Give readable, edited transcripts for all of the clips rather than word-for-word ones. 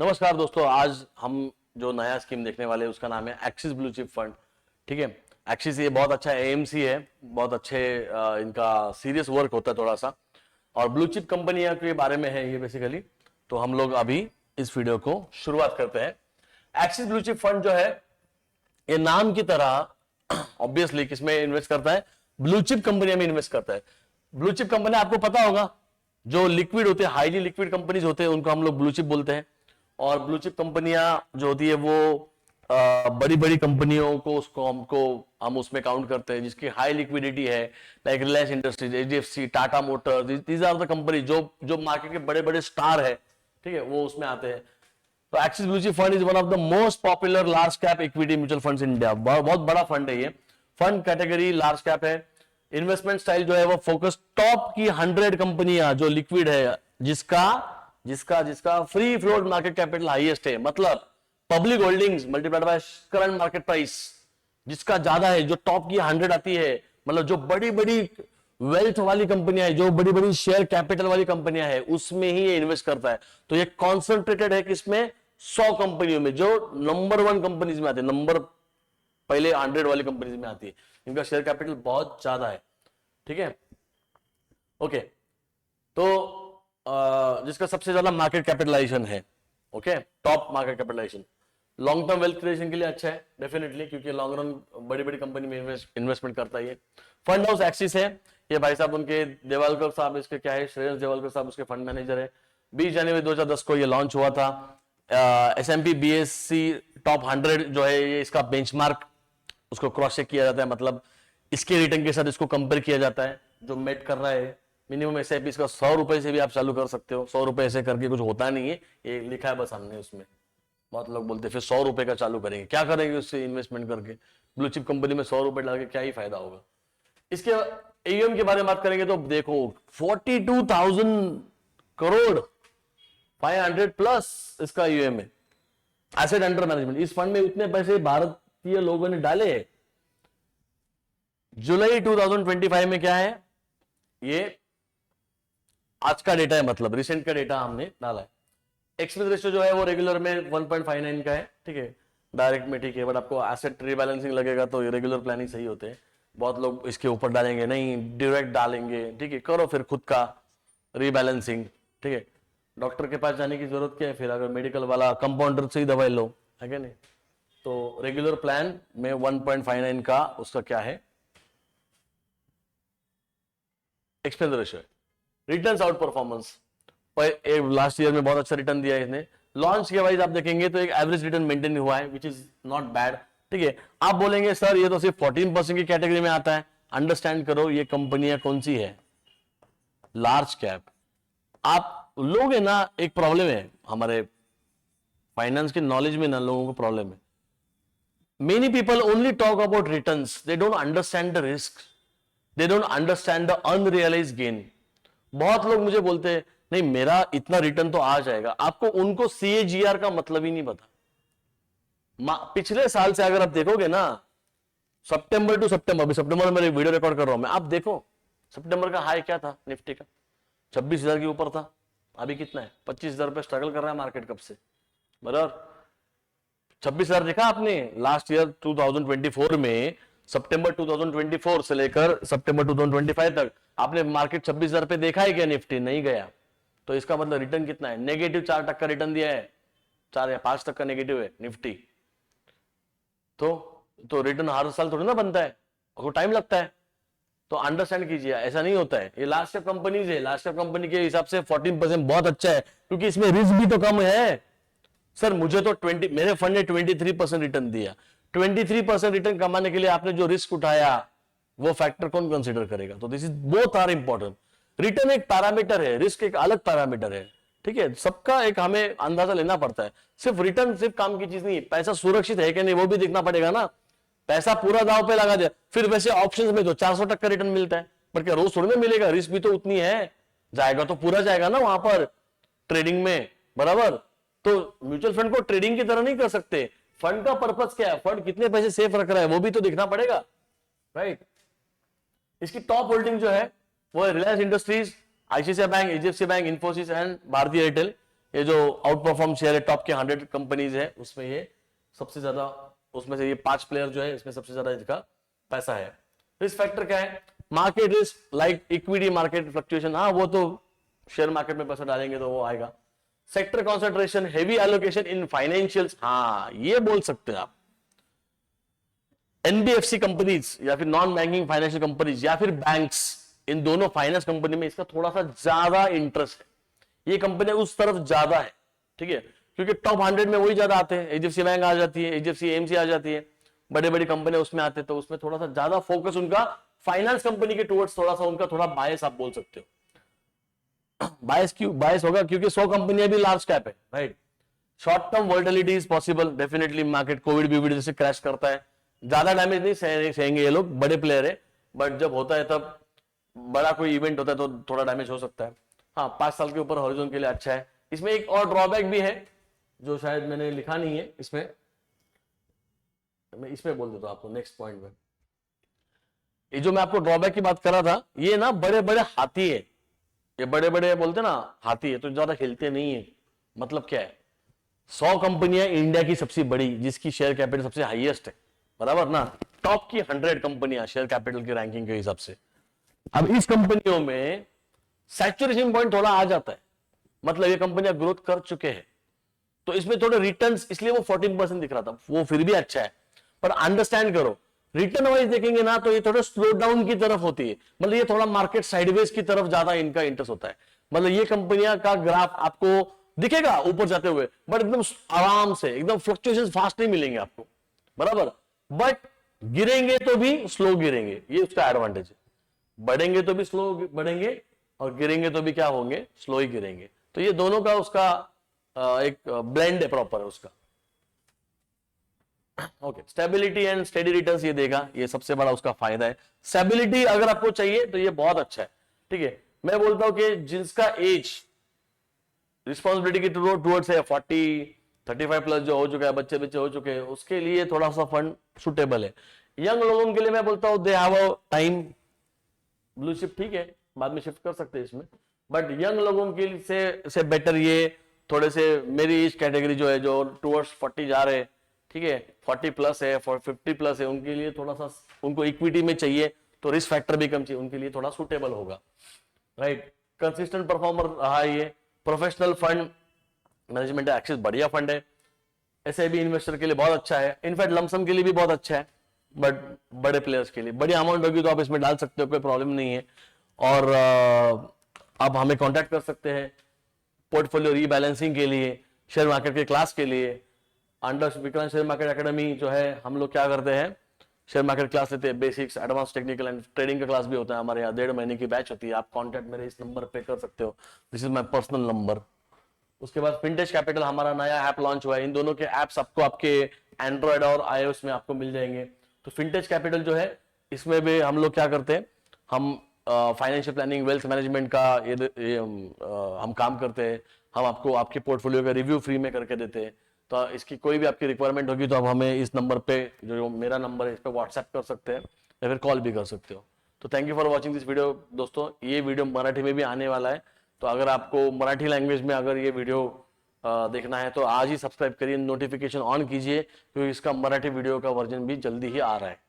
नमस्कार दोस्तों, आज हम जो नया स्कीम देखने वाले हैं उसका नाम है एक्सिस ब्लू चिप फंड। ठीक है, एक्सिस ये बहुत अच्छा एएमसी है, बहुत अच्छे इनका सीरियस वर्क होता है थोड़ा सा, और ब्लू चिप कंपनियां के बारे में है ये बेसिकली। तो हम लोग अभी इस वीडियो को शुरुआत करते हैं। एक्सिस ब्लू चिप फंड जो है ये नाम की तरह ऑब्वियसली किसमें इन्वेस्ट करता है, ब्लू चिप कंपनियों में इन्वेस्ट करता है। ब्लू चिप कंपनी आपको पता होगा, जो लिक्विड होते हैं, हाईली लिक्विड कंपनीज होते हैं, उनको हम लोग ब्लू चिप बोलते हैं। और ब्लू चिप कंपनियां जो होती है वो बड़ी बड़ी कंपनियों को उसको हम उसमें काउंट करते हैं जिसकी हाई लिक्विडिटी है, like Reliance Industries, HDFC, Tata Motors. These are the company जो मार्केट के बड़े बड़े स्टार है, ठीक है, वो उसमें आते हैं। तो axis blue chip fund is one of the most popular large cap equity mutual funds in India. बहुत बड़ा फंड है ये। फंड कैटेगरी लार्ज कैप है। इन्वेस्टमेंट स्टाइल जो है वो फोकस टॉप की 100 कंपनियां जो लिक्विड है, जिसका free float market capital highest है, मतलब public holdings multiplied by current market price जिसका ज्यादा है, जो टॉप की 100 आती है, मतलब जो बड़ी बड़ी वेल्थ वाली कंपनियां है, जो बड़ी बड़ी शेयर कैपिटल वाली कंपनियां है, उसमें ही ये इन्वेस्ट करता है। तो ये कॉन्सेंट्रेटेड है किसमें, 100 कंपनियों में जो नंबर 1 कंपनीज में आती है, नंबर पहले 100 वाली कंपनीज में आती है। इनका शेयर कैपिटल बहुत ज्यादा है। ठीक है, ओके। तो जिसका सबसे ज्यादा मार्केट कैपिटलाइजेशन है, okay, top market capitalisation, long term wealth creation के लिए अच्छा है डेफिनेटली, क्योंकि लॉन्ग रन बड़ी बड़ी कंपनी में इन्वेस्टमेंट करता है। ये फंड हाउस एक्सिस है। ये भाई साहब उनके देवालकर साहब, इसके क्या है, श्रेयस देवालकर साहब उसके फंड मैनेजर है। 20 जनवरी 2010 को ये लॉन्च हुआ था। S&P BSE टॉप 100 जो है ये इसका बेंचमार्क, उसको क्रॉस चेक किया जाता है, मतलब इसके रिटर्न के साथ इसको कंपेयर किया जाता है जो मेट कर रहा है। मिनिमम SIP इसका 100 रुपए से भी आप चालू कर सकते हो। 100 रुपए ऐसे करके कुछ होता नहीं है, ये लिखा है बस हमने उसमें। बहुत लोग बोलते हैं फिर 100 रुपए का चालू करेंगे, क्या करेंगे उससे इन्वेस्टमेंट करके, ब्लू चिप कंपनी में 100 रुपए डाल के क्या ही फायदा होगा। इसके AUM के बारे में बात करेंगे तो देखो 42,000 करोड़, 500 प्लस इसका AUM है, एसेट अंडर मैनेजमेंट। इस फंड में उतने पैसे भारतीय लोगों ने डाले हैं। जुलाई 2025 में क्या है, ये आज का डेटा है, मतलब रिसेंट का डेटा हमने डाला है। एक्सपेंस रेशियो जो है वो रेगुलर में 1.59 का है, ठीक है, डायरेक्ट में ठीक है, बट आपको एसेट रीबैलेंसिंग लगेगा तो रेगुलर प्लानिंग सही होते हैं। बहुत लोग इसके ऊपर डालेंगे, नहीं डायरेक्ट डालेंगे, ठीक है, करो फिर खुद का रीबैलेंसिंग, ठीक है। डॉक्टर के पास जाने की जरूरत क्या है, फिर अगर मेडिकल वाला कंपाउंडर से ही दवाई लो, है क्या नहीं। तो रेगुलर प्लान में 1.59 का उसका क्या है, एक्सपेंस रेशियो है। Returns out performance, last year में बहुत अच्छा रिटर्न दिया है इसने। लॉन्च के वाइज आप देखेंगे तो एक एवरेज रिटर्न मेंटेन हुआ है, विच इज नॉट बैड, ठीक है। आप बोलेंगे सर ये तो सिर्फ 14% की कैटेगरी में आता है। अंडरस्टैंड करो ये कंपनियां कौन सी है, लार्ज कैप। आप लोग है ना, एक प्रॉब्लम है हमारे फाइनेंस के नॉलेज में ना, लोगों को प्रॉब्लम है। Many people only talk about returns, they don't understand the risk, they don't understand the unrealised gain. बहुत लोग मुझे बोलते हैं नहीं मेरा इतना रिटर्न तो आ जाएगा, आपको उनको CAGR का मतलब ही नहीं पता। पिछले साल से अगर आप देखोगे ना, सितंबर टू सितंबर, अभी सितंबर में मेरे वीडियो रिकॉर्ड कर रहा हूं मैं, आप देखो सितंबर का हाई क्या था निफ्टी का, 26,000 के ऊपर था। अभी कितना है, 25,000 पे स्ट्रगल कर रहा है मार्केट कब से, बराबर। 26,000 देखा आपने लास्ट ईयर 2024 में, सितंबर 2024 से लेकर सितंबर 2025 तक आपने मार्केट 26,000 पे देखा है क्या, निफ्टी नहीं गया। तो इसका मतलब रिटर्न कितना है, नेगेटिव 4% रिटर्न दिया है, 4 या 5% नेगेटिव है निफ्टी। तो रिटर्न हर साल थोड़ी ना बनता है, और टाइम लगता है। तो अंडरस्टैंड कीजिए ऐसा नहीं होता है। ये लार्ज कैप कंपनीज है, लार्ज कैप कंपनी के हिसाब से 14% बहुत अच्छा है, क्योंकि इसमें रिस्क भी तो कम है। सर मुझे तो 20, मेरे फंड ने 23% रिटर्न दिया। 23% रिटर्न कमाने के लिए आपने जो रिस्क उठाया वो फैक्टर कौन कंसीडर करेगा। तो this is both are important. Return एक पैरामीटर है, रिस्क एक अलग पैरामीटर है, ठीक है। सबका एक हमें अंदाजा लेना पड़ता है। सिर्फ रिटर्न सिर्फ काम की चीज नहीं है, पैसा सुरक्षित है कि नहीं वो भी देखना पड़ेगा ना। पैसा पूरा दाव पे लगा दिया, फिर वैसे ऑप्शंस में तो 400% रिटर्न मिलता है, पर क्या रोज थोड़ी ना मिलेगा, रिस्क भी तो उतनी है, जाएगा तो पूरा जाएगा ना वहां पर ट्रेडिंग में, बराबर। तो म्यूचुअल फंड को ट्रेडिंग की तरह नहीं कर सकते। फंड का पर्पस क्या है, फंड कितने पैसे सेफ रख रहा है वो भी तो देखना पड़ेगा, राइट। इसकी टॉप होल्डिंग जो है वो है Reliance industries, ICICI bank, HDFC bank, Infosys and भारतीय एयरटेल। ये जो आउट परफॉर्म शेयर है टॉप के 100 कंपनीज है उसमें ये सबसे ज्यादा, उसमें से ये 5 प्लेयर जो है इसमें सबसे ज्यादा इनका पैसा है। रिस्क फैक्टर क्या है? Market risk like equity market fluctuation, हाँ वो तो शेयर मार्केट में पैसा डालेंगे तो वो आएगा। Sector concentration, heavy allocation in financials, हाँ ये बोल सकते हैं आप। एनबीएफसी कंपनीज या फिर नॉन बैंकिंग फाइनेंशियल कंपनीज या फिर बैंक्स, इन दोनों फाइनेंस कंपनी में इसका थोड़ा सा ज्यादा इंटरेस्ट है, ये कंपनी उस तरफ ज्यादा है, ठीक है, क्योंकि टॉप 100 में वही ज्यादा आते हैं, एचडीएफसी बैंक आ जाती है, एचडीएफसी एएमसी आ जाती है, बड़े बड़ी कंपनी उसमें आते हैं, तो उसमें थोड़ा सा ज्यादा फोकस उनका फाइनेंस कंपनी के टुवर्ड्स, थोड़ा सा उनका थोड़ा बायस आप बोल सकते हो। बायस क्यों बायस होगा? क्योंकि 100 कंपनियां भी लार्ज कैप है, right. Short term volatility is possible, definitely market covid बीविड जैसे क्रैश करता है, ज्यादा डैमेज नहीं सहेंगे ये लोग, बड़े प्लेयर है, बट जब होता है तब बड़ा कोई इवेंट होता है तो थोड़ा डैमेज हो सकता है। हाँ 5 साल के ऊपर हॉरिजॉन के लिए अच्छा है। इसमें एक और ड्रॉबैक भी है जो शायद मैंने लिखा नहीं है इसमें, मैं इसमें बोल देता हूं आपको नेक्स्ट पॉइंट में। ये जो मैं आपको ड्रॉबैक की बात कर रहा था, ये ना बड़े बड़े हाथी है, ये बड़े बड़े बोलते ना हाथी है, तो ज्यादा हिलते नहीं है। मतलब क्या है, 100 कंपनियां इंडिया की सबसे बड़ी, जिसकी शेयर कैपिटल सबसे हाईएस्ट है, बराबर ना, टॉप की 100 कंपनियां शेयर कैपिटल की रैंकिंग के हिसाब से। अब इस कंपनियों में सैचुरेशन पॉइंट थोड़ा आ जाता है, मतलब ये कंपनियां ग्रोथ कर चुके हैं, तो इसमें थोड़े रिटर्न्स, इसलिए वो 14% दिख रहा था, वो फिर भी अच्छा है। पर अंडरस्टैंड करो, रिटर्न वाइज देखेंगे ना तो ये थोड़ा स्लो डाउन की तरफ होती है, मतलब ये थोड़ा मार्केट साइडवेज की तरफ ज्यादा इनका इंटरेस्ट होता है। मतलब ये कंपनियां का ग्राफ आपको दिखेगा ऊपर जाते हुए, बट एकदम आराम से, एकदम फ्लक्चुएशन फास्ट नहीं मिलेंगे आपको, बराबर, बट गिरेंगे तो भी स्लो गिरेंगे, ये उसका एडवांटेज है। बढ़ेंगे तो भी स्लो बढ़ेंगे और गिरेंगे तो भी क्या होंगे, स्लो ही गिरेंगे। तो ये दोनों का उसका एक ब्लेंड है, प्रॉपर है उसका। Okay, stability and steady returns ये देगा, ये सबसे बड़ा उसका फायदा है। स्टेबिलिटी अगर आपको चाहिए तो ये बहुत अच्छा है, ठीक है। मैं बोलता हूं कि जिसका एज रिस्पॉन्सिबिलिटी की टूवर्ड्स है 40-35 प्लस जो हो चुका है, बच्चे बच्चे हो चुके हैं, उसके लिए थोड़ा सा फंड सुटेबल है। यंग लोगों के लिए मैं बोलता हूं they have a time, blue chip ठीक है, बाद में शिफ्ट कर सकते हैं इसमें, बट यंग लोगों के से बेटर ये थोड़े से मेरी एज कैटेगरी जो है, जो टुवर्ड्स 40 जा रहे हैं, ठीक है, 40 प्लस है, 50 प्लस है, उनके लिए थोड़ा सा, उनको इक्विटी में चाहिए तो रिस्क फैक्टर भी कम चाहिए, उनके लिए थोड़ा सुटेबल होगा, राइट। कंसिस्टेंट परफॉर्मर रहा ये, प्रोफेशनल फंड मैनेजमेंट है, एक्सिस बढ़िया फंड है, ऐसे भी इन्वेस्टर के लिए बहुत अच्छा है, इनफैक्ट लमसम के लिए भी बहुत अच्छा है, बट बड़े प्लेयर्स के लिए बड़ी अमाउंट होगी तो आप इसमें डाल सकते हो, कोई प्रॉब्लम नहीं है। और आप हमें कांटेक्ट कर सकते हैं पोर्टफोलियो रीबैलेंसिंग के लिए, शेयर मार्केट के क्लास के लिए। Under Vikrant share market academy जो है, हम लोग क्या करते हैं, शेयर मार्केट क्लास लेते हैं, basics, advance, technical and trading का क्लास भी होता है हमारे यहाँ, 1.5 महीने की बैच होती है। आप कांटेक्ट मेरे इस नंबर पे कर सकते हो, this is my personal number. उसके बाद फिनटेज कैपिटल हमारा नया ऐप लॉन्च हुआ है, इन दोनों के ऐप्स आपको आपके एंड्रॉयड और iOS में आपको मिल जाएंगे। तो फिनटेज कैपिटल जो है, इसमें भी हम लोग क्या करते हैं, हम फाइनेंशियल प्लानिंग, वेल्थ मैनेजमेंट का हम काम करते हैं। हम आपको आपके पोर्टफोलियो का रिव्यू फ्री में करके देते हैं। तो इसकी कोई भी आपकी रिक्वायरमेंट होगी तो आप हमें इस नंबर पे, जो मेरा नंबर है, इस पे व्हाट्सएप कर सकते हैं या फिर कॉल भी कर सकते हो। तो thank you for watching this video दोस्तों। ये वीडियो मराठी में भी आने वाला है, तो अगर आपको मराठी लैंग्वेज में अगर ये वीडियो देखना है तो आज ही सब्सक्राइब करिए, नोटिफिकेशन ऑन कीजिए, क्योंकि इसका मराठी वीडियो का वर्जन भी जल्दी ही आ रहा है।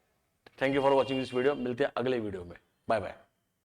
Thank you for watching this video, मिलते हैं अगले वीडियो में, बाय बाय।